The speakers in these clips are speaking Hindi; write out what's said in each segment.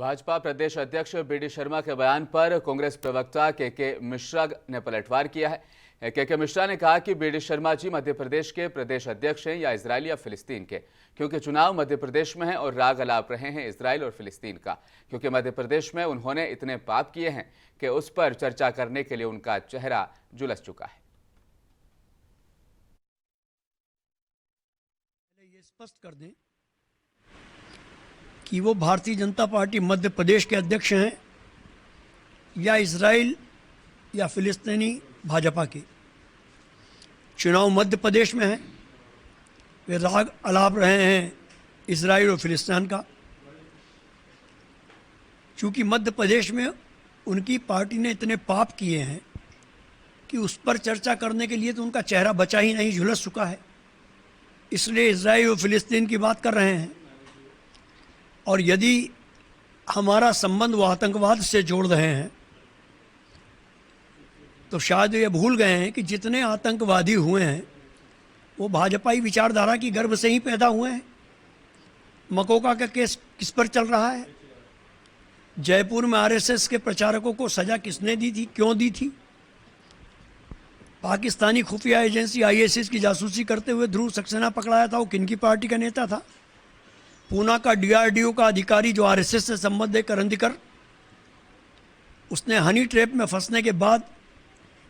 भाजपा प्रदेश अध्यक्ष बीडी शर्मा के बयान पर कांग्रेस प्रवक्ता के मिश्रा ने पलटवार किया है। के मिश्रा ने कहा कि बीडी शर्मा जी मध्य प्रदेश के प्रदेश अध्यक्ष हैं या इजराइल या फिलिस्तीन के, क्योंकि चुनाव मध्य प्रदेश में है और राग अलाप रहे हैं इजराइल और फिलिस्तीन का, क्योंकि मध्य प्रदेश में उन्होंने इतने पाप किए हैं कि उस पर चर्चा करने के लिए उनका चेहरा झुलस चुका है। ये स्पष्ट कर दें कि वो भारतीय जनता पार्टी मध्य प्रदेश के अध्यक्ष हैं या इजराइल या फिलिस्तीनी भाजपा के। चुनाव मध्य प्रदेश में है, वे राग अलाप रहे हैं इजराइल और फिलिस्तीन का। चूँकि मध्य प्रदेश में उनकी पार्टी ने इतने पाप किए हैं कि उस पर चर्चा करने के लिए तो उनका चेहरा बचा ही नहीं, झुलस चुका है, इसलिए इजराइल और फिलिस्तीन की बात कर रहे हैं। और यदि हमारा संबंध वो आतंकवाद से जोड़ रहे हैं तो शायद ये भूल गए हैं कि जितने आतंकवादी हुए हैं वो भाजपाई विचारधारा की गर्भ से ही पैदा हुए हैं। मकोका का केस किस पर चल रहा है? जयपुर में आरएसएस के प्रचारकों को सजा किसने दी थी, क्यों दी थी? पाकिस्तानी खुफिया एजेंसी आईएसआई की जासूसी करते हुए ध्रुव सक्सेना पकड़ाया था, वो किनकी पार्टी का नेता था? पूना का डीआरडीओ का अधिकारी जो आरएसएस से संबंध है करंदीकर, उसने हनी ट्रैप में फंसने के बाद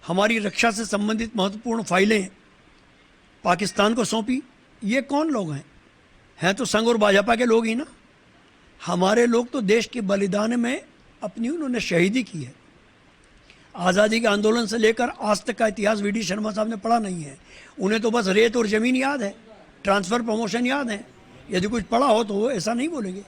हमारी रक्षा से संबंधित महत्वपूर्ण फाइलें पाकिस्तान को सौंपी। ये कौन लोग हैं? हैं तो संघ और भाजपा के लोग ही ना। हमारे लोग तो देश के बलिदान में अपनी उन्होंने शहीदी की है। आज़ादी के आंदोलन से लेकर आज तक का इतिहास वीडी शर्मा साहब ने पढ़ा नहीं है। उन्हें तो बस रेत और ज़मीन याद है, ट्रांसफ़र प्रमोशन याद है। यदि कुछ पढ़ा हो तो वो ऐसा नहीं बोलेंगे।